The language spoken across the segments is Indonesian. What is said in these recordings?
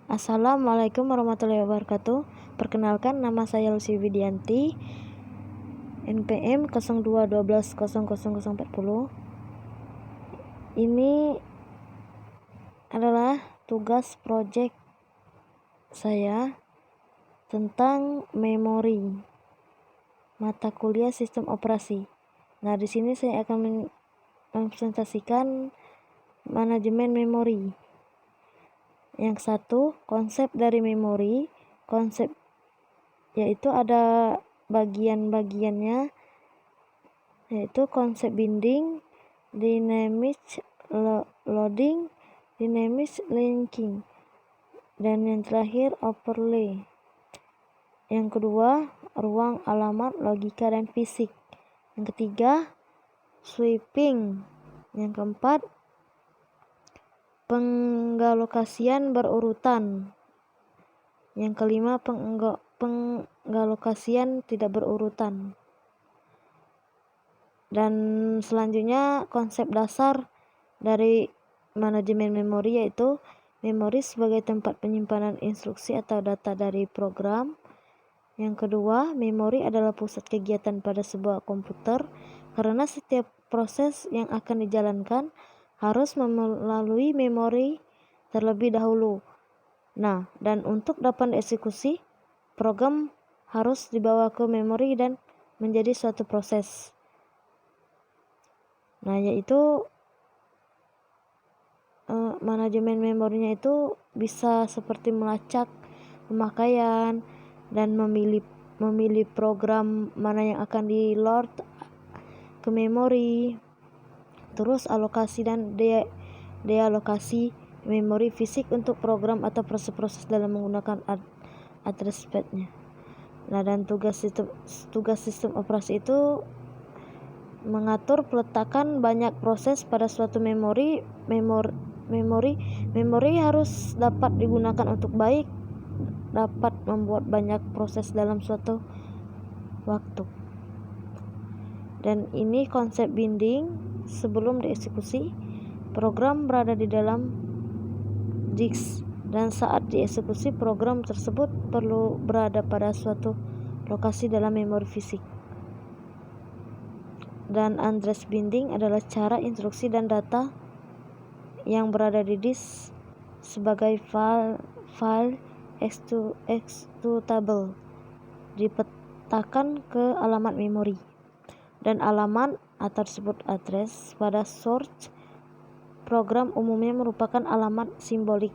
Assalamualaikum warahmatullahi wabarakatuh. Perkenalkan, nama saya Lucy Widianti, NPM 0212000040. Ini adalah tugas proyek saya tentang memori mata kuliah sistem operasi. Nah, di sini saya akan mempresentasikan manajemen memori. Yang satu, konsep dari memori. Konsep yaitu ada bagian-bagiannya, yaitu konsep binding, dynamic loading, dynamic linking, dan yang terakhir overlay. Yang kedua, ruang alamat, logika, dan fisik. Yang ketiga, sweeping. Yang keempat, penggalokasian berurutan. Yang kelima, penggalokasian tidak berurutan. Dan selanjutnya, konsep dasar dari manajemen memori yaitu memori sebagai tempat penyimpanan instruksi atau data dari program. Yang kedua, memori adalah pusat kegiatan pada sebuah komputer karena setiap proses yang akan dijalankan harus melalui memori terlebih dahulu. Nah, dan untuk dapat dieksekusi, program harus dibawa ke memori dan menjadi suatu proses. Nah, yaitu manajemen memorinya itu bisa seperti melacak pemakaian dan memilih program mana yang akan di-load ke memori. Terus alokasi dan dealokasi memori fisik untuk program atau proses-proses dalam menggunakan address space-nya. Nah, dan tugas sistem operasi itu mengatur peletakan banyak proses pada suatu memori. Memori harus dapat digunakan untuk baik, dapat membuat banyak proses dalam suatu waktu. Dan ini konsep binding. Sebelum dieksekusi, program berada di dalam disk, dan saat dieksekusi program tersebut perlu berada pada suatu lokasi dalam memori fisik. Dan address binding adalah cara instruksi dan data yang berada di disk sebagai file executable dipetakan ke alamat memori. Dan alamat atau disebut address pada source program umumnya merupakan alamat simbolik.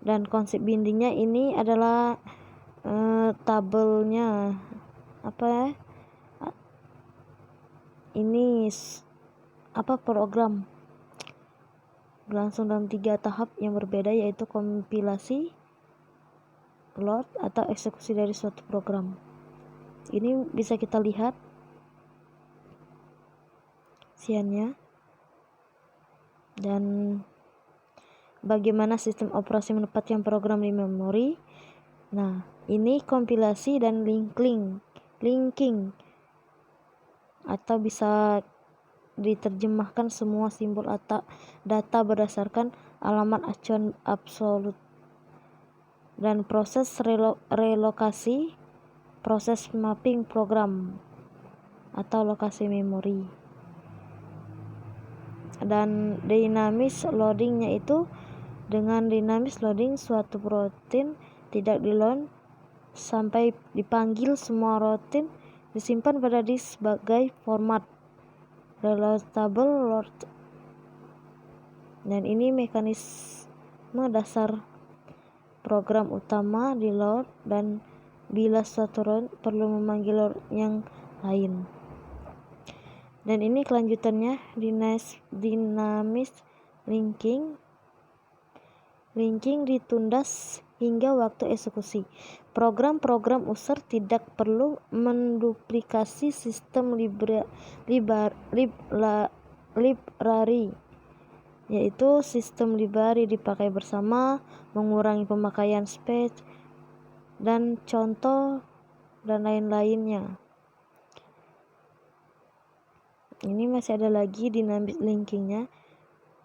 Dan konsep bindingnya ini adalah tabelnya ini program berlangsung dalam 3 tahap yang berbeda, yaitu kompilasi, load, atau eksekusi dari suatu program. Ini bisa kita lihat isiannya dan bagaimana sistem operasi menempatkan program di memori. Nah, ini kompilasi dan linking atau bisa diterjemahkan semua simbol atau data berdasarkan alamat acuan absolut. Dan proses relokasi, proses mapping program atau lokasi memori. Dan dynamic loading yaitu dengan dynamic loading suatu routine tidak di-load sampai dipanggil. Semua routine disimpan pada disk sebagai format reloadable load. Dan ini mekanisme dasar program utama di load, dan bila suatu route perlu memanggil load yang lain. Dan ini kelanjutannya, dynamic linking ditundas hingga waktu eksekusi. Program user tidak perlu menduplikasi sistem library, yaitu sistem library dipakai bersama, mengurangi pemakaian space dan contoh dan lain-lainnya. Ini masih ada lagi dynamic linkingnya.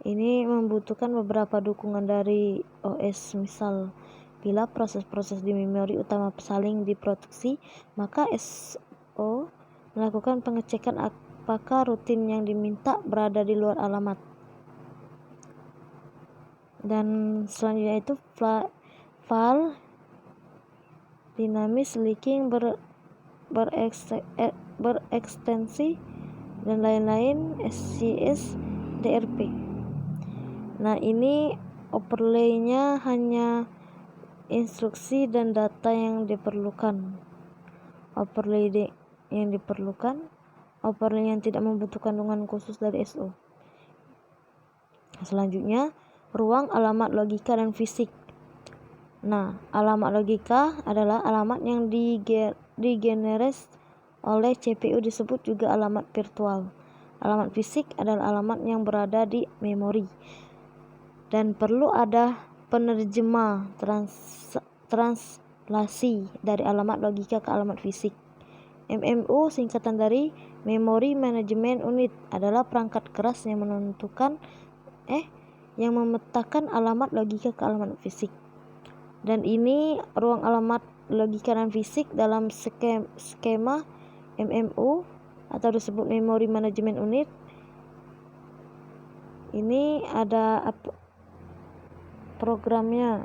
ini membutuhkan beberapa dukungan dari OS. Misal, bila proses-proses di memori utama saling diproteksi, maka SO melakukan pengecekan apakah rutin yang diminta berada di luar alamat. Dan selanjutnya itu file dinamis leaking berekstensi dan lain-lain SCS DRP. Nah, ini overlay-nya hanya instruksi dan data yang diperlukan. Overlay yang diperlukan, overlay yang tidak membutuhkan dukungan khusus dari SO. Selanjutnya, ruang alamat logika dan fisik. Nah, alamat logika adalah alamat yang digenerate oleh CPU, disebut juga alamat virtual. Alamat fisik adalah alamat yang berada di memori. Dan perlu ada penerjemah translasi dari alamat logika ke alamat fisik. MMU singkatan dari Memory Management Unit adalah perangkat keras yang memetakan alamat logika ke alamat fisik. Dan ini ruang alamat logika dan fisik dalam skema MMU atau disebut Memory Management Unit. Ini ada programnya,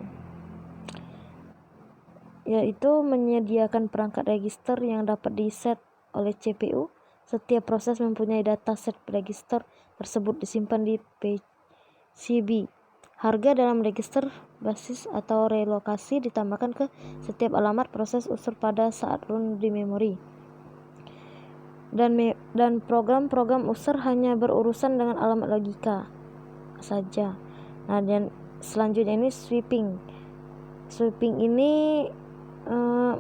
yaitu menyediakan perangkat register yang dapat di-set oleh CPU. Setiap proses mempunyai data set register tersebut disimpan di PCB. Harga dalam register basis atau relokasi ditambahkan ke setiap alamat proses user pada saat run di memori. Dan program-program user hanya berurusan dengan alamat logika saja. Nah, dan selanjutnya ini sweeping. Sweeping ini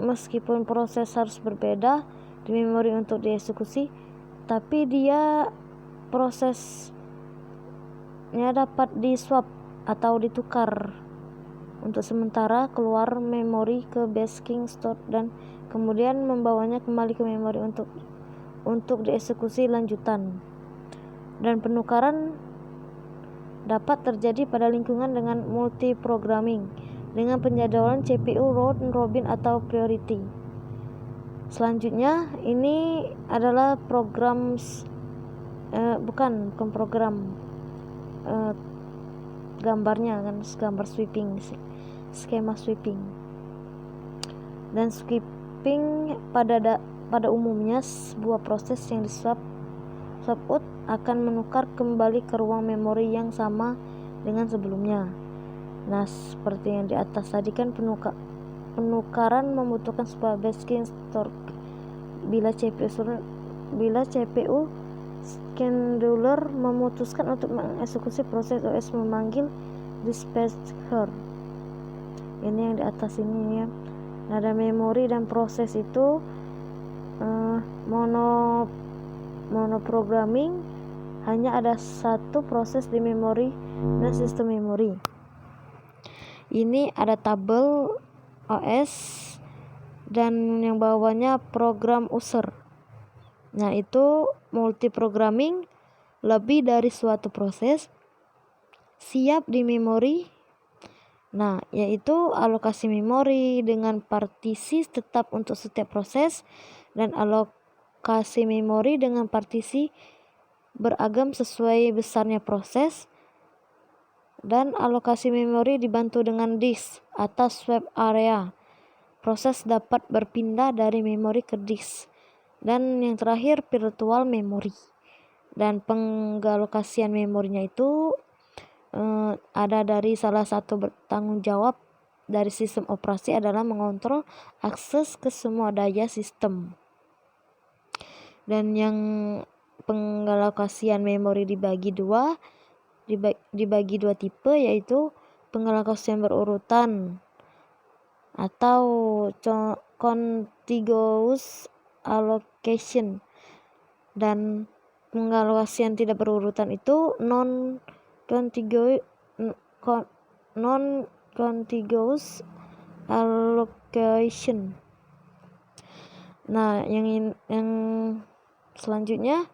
meskipun proses harus berbeda di memori untuk dieksekusi, tapi dia prosesnya dapat di-swap atau ditukar untuk sementara keluar memori ke basking store dan kemudian membawanya kembali ke memori untuk dieksekusi lanjutan. Dan penukaran dapat terjadi pada lingkungan dengan multiprogramming dengan penjadwalan CPU round robin atau priority. Selanjutnya ini adalah gambarnya kan, gambar sweeping, skema sweeping. Dan sweeping pada umumnya sebuah proses yang di-swap out akan menukar kembali ke ruang memori yang sama dengan sebelumnya. Nah, seperti yang di atas tadi kan, penukaran membutuhkan sebuah basking store. Bila CPU scheduler memutuskan untuk mengeksekusi proses, OS memanggil dispatcher. Ini yang di atas ini ya. Nah, ada memori dan proses itu monoprogramming, hanya ada satu proses di memori dan sistem memori. Ini ada tabel OS dan yang bawahnya program user. Nah, itu multiprogramming, lebih dari suatu proses siap di memori. Nah, yaitu alokasi memori dengan partisi tetap untuk setiap proses dan alokasi memori dengan partisi beragam sesuai besarnya proses. Dan alokasi memori dibantu dengan disk atau swap area. Proses dapat berpindah dari memori ke disk. Dan yang terakhir virtual memory. Dan pengalokasian memorinya itu ada dari salah satu bertanggung jawab dari sistem operasi adalah mengontrol akses ke semua daya sistem. Dan yang pengalokasian memori dibagi dua tipe, yaitu pengalokasian berurutan atau contiguous allocation, dan pengalokasian tidak berurutan itu non contiguous allocation. Nah, yang selanjutnya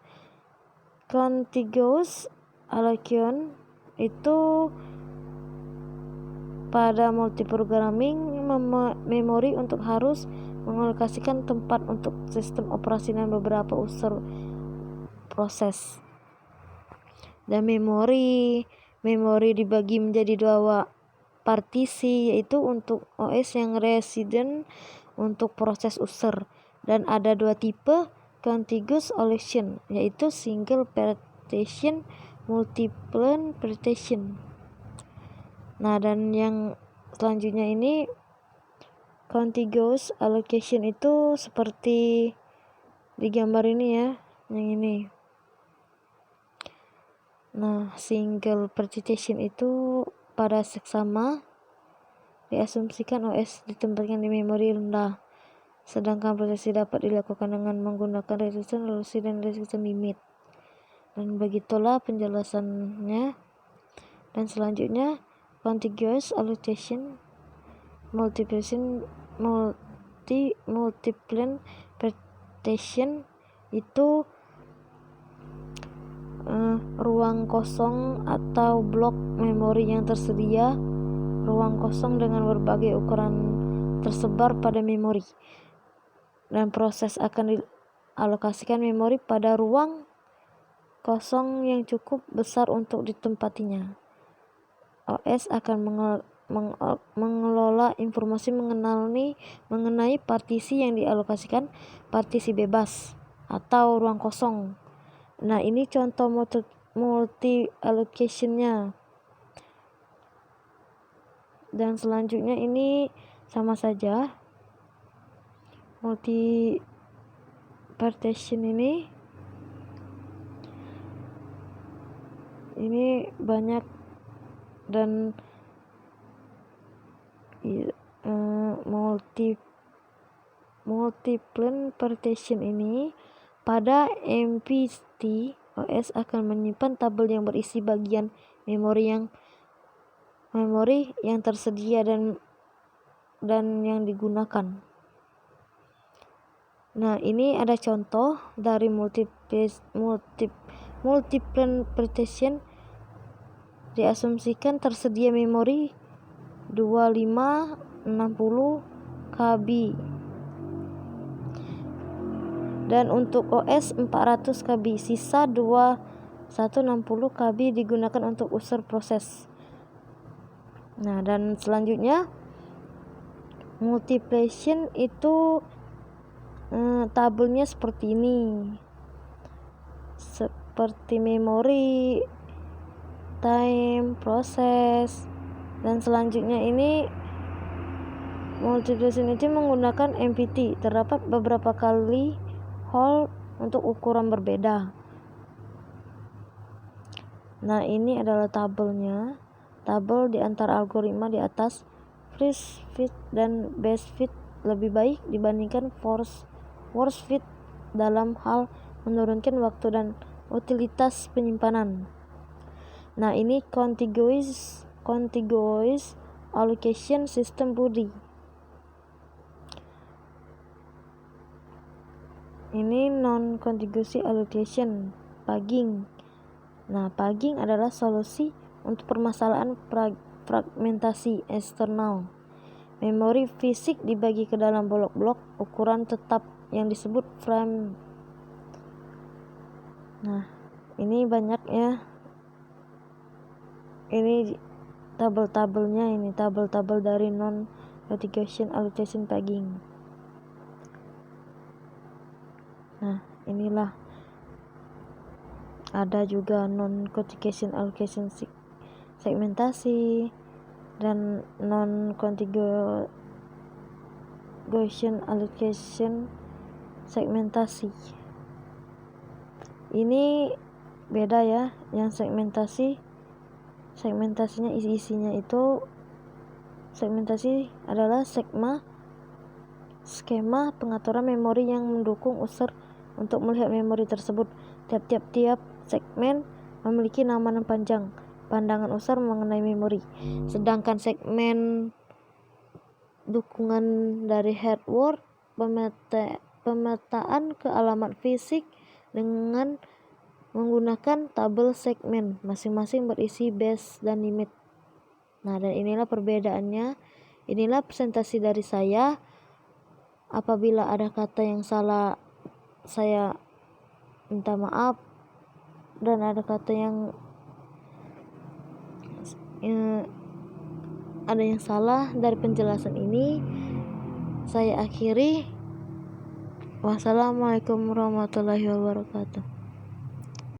contiguous allocation itu pada multiprogramming memori untuk harus mengalokasikan tempat untuk sistem operasi dan beberapa unsur proses. Dan memori dibagi menjadi dua partisi, yaitu untuk OS yang resident untuk proses user, dan ada dua tipe contiguous allocation, yaitu single partition, multiple partition. Nah, dan yang selanjutnya ini contiguous allocation itu seperti di gambar ini ya, yang ini. Nah, single partition itu pada seksama diasumsikan OS ditempatkan di memori rendah, sedangkan prosesi dapat dilakukan dengan menggunakan resolusi dan resolusi limit. Dan begitulah penjelasannya. Dan selanjutnya contiguous allocation, multiple partition itu ruang kosong atau blok memori yang tersedia, ruang kosong dengan berbagai ukuran tersebar pada memori, dan proses akan dialokasikan memori pada ruang kosong yang cukup besar untuk ditempatinya. OS akan mengelola informasi mengenai partisi yang dialokasikan, partisi bebas atau ruang kosong. Nah, ini contoh multi allocation-nya. Dan selanjutnya ini sama saja. Multi partition ini banyak, dan multiple partition ini pada MPT OS akan menyimpan tabel yang berisi bagian memori yang tersedia dan yang digunakan. Nah, ini ada contoh dari multiple partition. Diasumsikan tersedia memori 2560 KB, dan untuk OS 400 KB, sisa 2160 KB digunakan untuk user proses. Nah, dan selanjutnya multiplication itu tabelnya seperti ini, seperti memori, time, proses. Dan selanjutnya ini multiplication itu menggunakan MPT, terdapat beberapa kali hole untuk ukuran berbeda. Nah, ini adalah tabelnya. Tabel di antara algoritma di atas, first fit dan best fit lebih baik dibandingkan worst fit dalam hal menurunkan waktu dan utilitas penyimpanan. Nah, ini contiguous allocation system body. Ini non-contiguous allocation, pagging. Nah, pagging adalah solusi untuk permasalahan fragmentasi eksternal. Memori fisik dibagi ke dalam blok-blok ukuran tetap yang disebut frame. Nah, ini banyak ya. Ini tabel-tabelnya, ini tabel-tabel dari non-contiguous allocation pagging. Nah, inilah ada juga non-contiguous allocation segmentasi dan non-contiguous allocation segmentasi. Ini beda ya, yang segmentasinya isinya itu, segmentasi adalah skema pengaturan memori yang mendukung user untuk melihat memori tersebut. Tiap segmen memiliki nama dan pandangan user mengenai memori, sedangkan segmen dukungan dari hardware pemetaan ke alamat fisik dengan menggunakan tabel segmen, masing-masing berisi base dan limit. Nah, dan inilah perbedaannya. Inilah presentasi dari saya. Apabila ada kata yang salah, saya minta maaf, dan ada kata yang ada yang salah dari penjelasan ini, saya akhiri. Wassalamualaikum warahmatullahi wabarakatuh.